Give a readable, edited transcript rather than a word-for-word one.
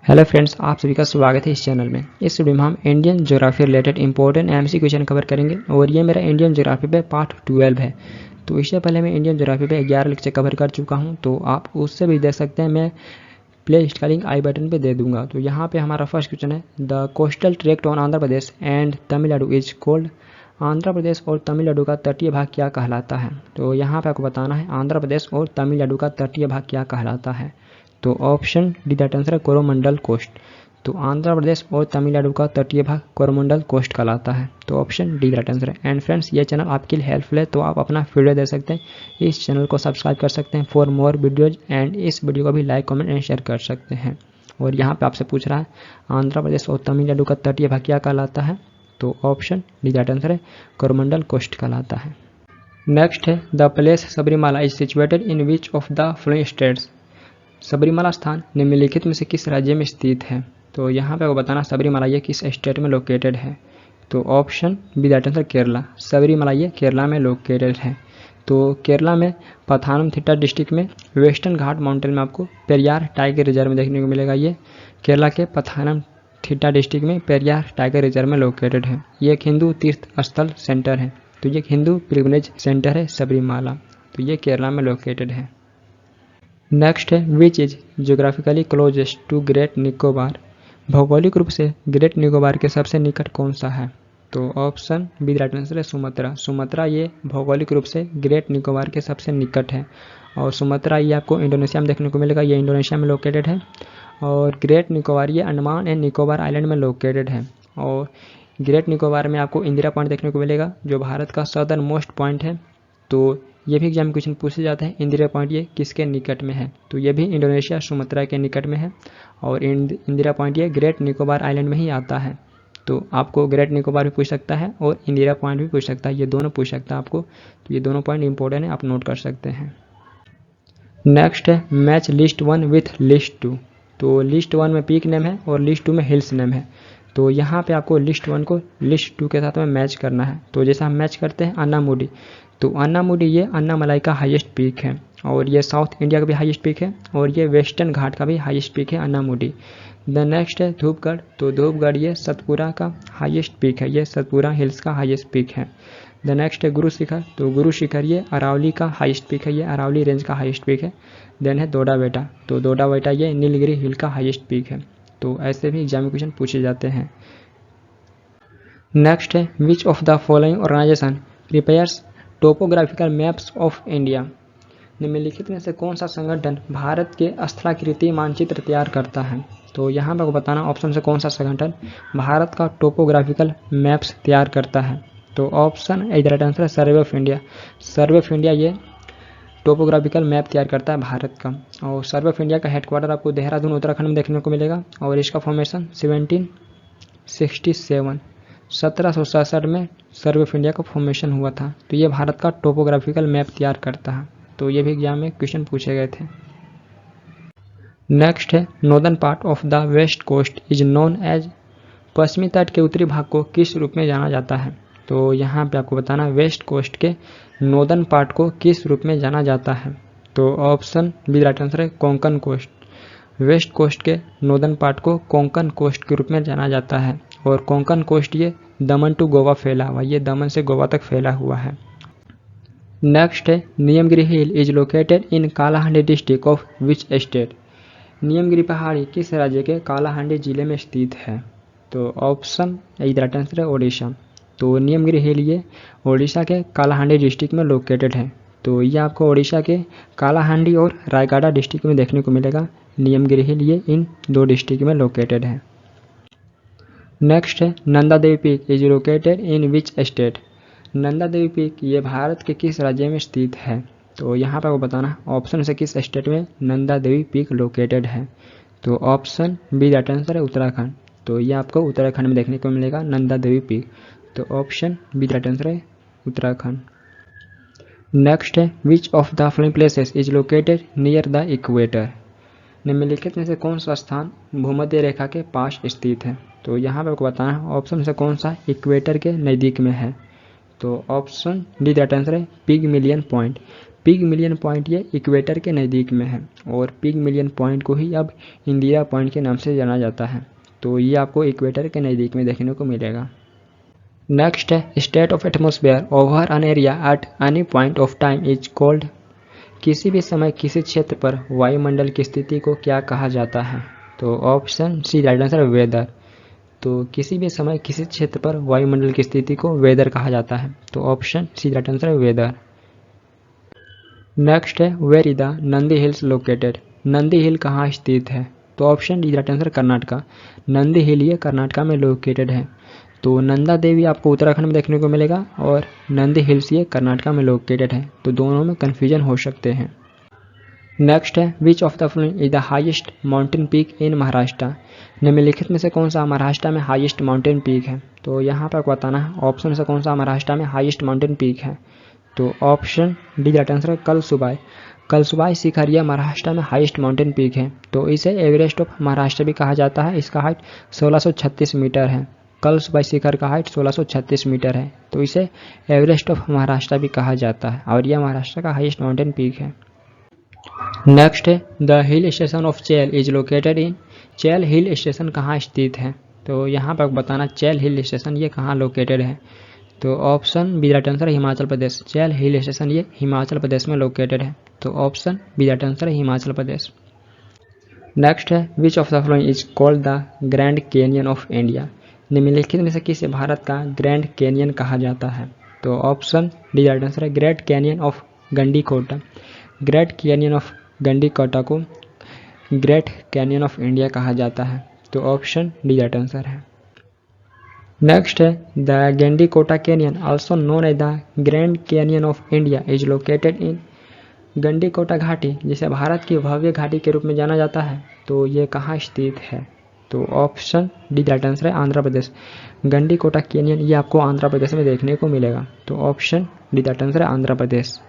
Hello friends, आप सभी का स्वागत है इस चैनल में। इस वीडियो में हम Indian geography related important MC question cover करेंगे और ये मेरा इंडियन ज्योग्राफी पे पार्ट 12 है। तो इससे पहले मैं इंडियन ज्योग्राफी पे 11 लेक्चर कवर कर चुका हूँ, तो आप उससे भी देख सकते हैं। मैं प्ले लिस्ट का लिंक आई बटन पे दे दूंगा। तो यहाँ पे हमारा फर्स्ट क्वेश्चन है, the coastal tract on Andhra Pradesh and Tamil Nadu is called. Andhra Pradesh और तमिलनाडु का तटीय भाग क्या कहलाता है? तो यहाँ पे आपको बताना है आंध्र प्रदेश और तमिलनाडु का तटीय भाग क्या कहलाता है। तो ऑप्शन डी दैट आंसर है कोरोमंडल कोस्ट। तो आंध्र प्रदेश और तमिलनाडु का तटीय भाग कोरोमंडल कोस्ट कहलाता है। तो ऑप्शन डी दैट आंसर है। एंड फ्रेंड्स, ये चैनल आपके लिए हेल्पफुल है, तो आप अपना फीडबैक दे सकते हैं। इस चैनल को सब्सक्राइब कर सकते हैं फॉर मोर वीडियोज, एंड इस वीडियो को भी लाइक कमेंट एंड शेयर कर सकते हैं। और यहाँ पे आपसे पूछ रहा है आंध्र प्रदेश और तमिलनाडु का तटीय भाग क्या कहलाता है? तो ऑप्शन डी दैट आंसर है कोरोमंडल कोस्ट कहलाता है। नेक्स्ट है, the place Sabarimala is situated in which of the following states. Sabarimala स्थान निम्नलिखित में से किस राज्य में स्थित है? तो यहाँ पे आपको बताना सबरीमाला ये किस स्टेट में लोकेटेड है। तो option B that answer Kerala. Sabarimala ये केरला में लोकेटेड है। तो केरला में पथानमथिट्टा डिस्ट्रिक्ट में वेस्टर्न घाट माउंटेन में आपको पेरियार टाइगर रिजर्व में देखने को मिलेगा। ये केरला के पथानमथिट्टा डिस्ट्रिक्ट में पेरियार टाइगर रिजर्व में लोकेटेड है। ये एक हिंदू तीर्थ स्थल सेंटर है। तो ये एक हिंदू पिलग्रिमेज सेंटर है सबरीमाला। तो ये केरला में लोकेटेड है। नेक्स्ट है, which is geographically closest to great Nicobar. भौगोलिक रूप से ग्रेट निकोबार के सबसे निकट कौन सा है? तो ऑप्शन बी दैट आंसर है सुमात्रा। सुमात्रा ये भौगोलिक रूप से ग्रेट निकोबार के सबसे निकट है। और सुमात्रा ये आपको इंडोनेशिया में देखने को मिलेगा। ये इंडोनेशिया में लोकेटेड है। और ग्रेट निकोबार ये अंडमान एंड निकोबार आइलैंड में लोकेटेड है। और ग्रेट निकोबार में आपको इंदिरा पॉइंट देखने को मिलेगा, जो भारत का सदर्न मोस्ट पॉइंट है। तो ये भी एग्जाम क्वेश्चन पूछे जाते हैं, इंदिरा पॉइंट ये किसके निकट में है? तो ये भी इंडोनेशिया सुमात्रा के निकट में है। और इंदिरा पॉइंट ये ग्रेट निकोबार आइलैंड में ही आता है। तो आपको ग्रेट निकोबार भी पूछ सकता है और इंदिरा पॉइंट भी पूछ सकता है, ये दोनों पूछ सकता है आपको। तो ये दोनों पॉइंट इंपॉर्टेंट है, आप नोट कर सकते हैं। नेक्स्ट है, मैच लिस्ट 1 विथ लिस्ट 2। तो लिस्ट 1 में पीक नेम है और लिस्ट 2 में हिल्स नेम है। तो यहाँ पे आपको लिस्ट 1 को लिस्ट 2 के साथ में मैच करना है। तो जैसे हम मैच करते हैं अन्नामुडी, तो अन्नामुडी ये अन्नामलाई का हाईएस्ट पीक है। और ये साउथ इंडिया का भी हाईएस्ट पीक है। और ये वेस्टर्न घाट का भी हाईएस्ट पीक है अन्नामुडी। द नेक्स्ट है धूपगढ़। तो धूपगढ़ ये सतपुरा का हाईएस्ट पीक है। ये सतपुरा हिल्स का हाईएस्ट पीक है। द नेक्स्ट है गुरु शिखर। तो गुरु शिखर ये अरावली का हाईएस्ट पीक है। ये अरावली रेंज का हाईएस्ट पीक है। देन है दोडा बेटा। तो दोडा बेटा ये नीलगिरी हिल का हाईएस्ट पीक है। तो ऐसे भी एग्जाम क्वेश्चन पूछे जाते हैं। नेक्स्ट है, which of the following organization prepares topographical maps of India. निम्नलिखित में से कौन सा संगठन भारत के स्थलाकृति मानचित्र तैयार करता है? तो यहाँ पर आपको बताना ऑप्शन से कौन सा संगठन भारत का टोपोग्राफिकल मैप्स तैयार करता है। तो ऑप्शन ए राइट आंसर है survey of India. Survey of India ये टोपोग्राफिकल मैप तैयार करता है भारत का। और सर्वे ऑफ इंडिया का हेडक्वार्टर आपको देहरादून उत्तराखंड में देखने को मिलेगा। और इसका फॉर्मेशन 1767 में सर्वे ऑफ इंडिया का फॉर्मेशन हुआ था। तो ये भारत का टोपोग्राफिकल मैप तैयार करता है। तो ये भी एग्जाम में क्वेश्चन पूछे गए थे। नेक्स्ट है, northern part of the west coast is known as. पश्चिमी तट के उत्तरी भाग को किस रूप में जाना जाता है? तो यहाँ पे आपको बताना वेस्ट कोस्ट के नॉर्दर्न पार्ट को किस रूप में जाना जाता है। तो ऑप्शन बी राइट आंसर है कोंकण कोस्ट। वेस्ट कोस्ट के नॉर्दर्न पार्ट को कोंकण कोस्ट के रूप में जाना जाता है। और कोंकण कोस्ट ये दमन टू गोवा फैला हुआ, ये दमन से गोवा तक फैला हुआ है। नेक्स्ट है, Niyamgiri hill is located in Kalahandi district of which state. Niyamgiri पहाड़ी किस राज्य के कालाहांडी जिले में स्थित है? तो ऑप्शन ए राइट आंसर है ओडिशा। तो नियमगिरी हिल ये ओडिशा के कालाहांडी डिस्ट्रिक्ट में लोकेटेड है। तो ये आपको ओडिशा के कालाहांडी और रायगढ़ डिस्ट्रिक्ट में देखने को मिलेगा। नियमगिरी हिल ये इन दो डिस्ट्रिक्ट में लोकेटेड है। नेक्स्ट है, Nanda Devi peak is located in which state. Nanda Devi peak ये भारत के किस राज्य में स्थित है? तो यहाँ पर आपको बताना ऑप्शन से किस स्टेट में नंदा देवी पीक लोकेटेड है। तो ऑप्शन बी दैट आंसर है उत्तराखंड। तो ये आपको उत्तराखंड में देखने को मिलेगा नंदा देवी पीक। तो ऑप्शन बी दैट आंसर है उत्तराखंड। नेक्स्ट है, which of the following places is located near the equator. निम्नलिखित में से कौन सा स्थान भूमध्य रेखा के पास स्थित है? तो यहाँ पर आपको बताना है ऑप्शन से कौन सा इक्वेटर के नज़दीक में है। तो ऑप्शन डी दैट आंसर है पिगमिलियन पॉइंट। पिगमिलियन पॉइंट ये इक्वेटर के नज़दीक में है और पिगमिलियन पॉइंट को ही अब इंदिरा पॉइंट के नाम से जाना जाता है। तो ये आपको इक्वेटर के नज़दीक में देखने को मिलेगा। नेक्स्ट है state of atmosphere over an area at any point of time is called. किसी भी समय किसी क्षेत्र पर वायुमंडल की स्थिति को क्या कहा जाता है? तो option C right answer weather. तो किसी भी समय किसी क्षेत्र पर वायुमंडल की स्थिति को वेदर कहा जाता है। तो option C right answer weather. Next है where is the Nandi hills located. Nandi hill कहाँ स्थित है? तो option D right answer Karnataka. Nandi hill ये कर्नाटका में लोकेटेड है। तो नंदा देवी आपको उत्तराखंड में देखने को मिलेगा और नंदी हिल्स ये कर्नाटका में लोकेटेड है। तो दोनों में कन्फ्यूजन हो सकते हैं। नेक्स्ट है which of the following is the highest mountain peak in Maharashtra. निम्नलिखित में से कौन सा महाराष्ट्र में हाईएस्ट माउंटेन पीक है? तो यहाँ पर आपको बताना है ऑप्शन से कौन सा महाराष्ट्र में हाईएस्ट माउंटेन पीक है। तो ऑप्शन डी राइट आंसर है कलसुबाई। कलसुबाई शिखर यह महाराष्ट्र में हाईएस्ट माउंटेन पीक है। तो इसे एवरेस्ट ऑफ महाराष्ट्र भी कहा जाता है। इसका हाइट 1636 मीटर है। कलसुबाई शिखर का हाइट 1636 मीटर है। तो इसे एवरेस्ट ऑफ महाराष्ट्र भी कहा जाता है और यह महाराष्ट्र का हाईएस्ट माउंटेन पीक है। नेक्स्ट है the hill station of Chail is located in. Chail hill station कहाँ स्थित है? तो यहाँ पर बताना चैल हिल स्टेशन ये कहाँ लोकेटेड है। तो option B right answer Himachal Pradesh. Chail hill station ये हिमाचल प्रदेश में लोकेटेड है। तो ऑप्शन बी राइट आंसर है हिमाचल प्रदेश। नेक्स्ट है which of the following is called the grand canyon of India. निम्नलिखित में से किसे भारत का ग्रैंड कैनियन कहा जाता है? तो ऑप्शन डी राइट आंसर है great canyon of Gandikota. Great canyon of Gandikota को ग्रेट कैनियन ऑफ इंडिया कहा जाता है। तो ऑप्शन डी राइट आंसर है। नेक्स्ट है the Gandikota canyon also known as the grand canyon of India is located in. Gandikota घाटी जिसे भारत की भव्य घाटी के रूप में जाना जाता है, तो ये कहाँ स्थित है? तो ऑप्शन डी राइट आंसर है आंध्र प्रदेश। गंडीकोटा कैनियन ये आपको आंध्र प्रदेश में देखने को मिलेगा। तो ऑप्शन डी राइट आंसर है आंध्र प्रदेश।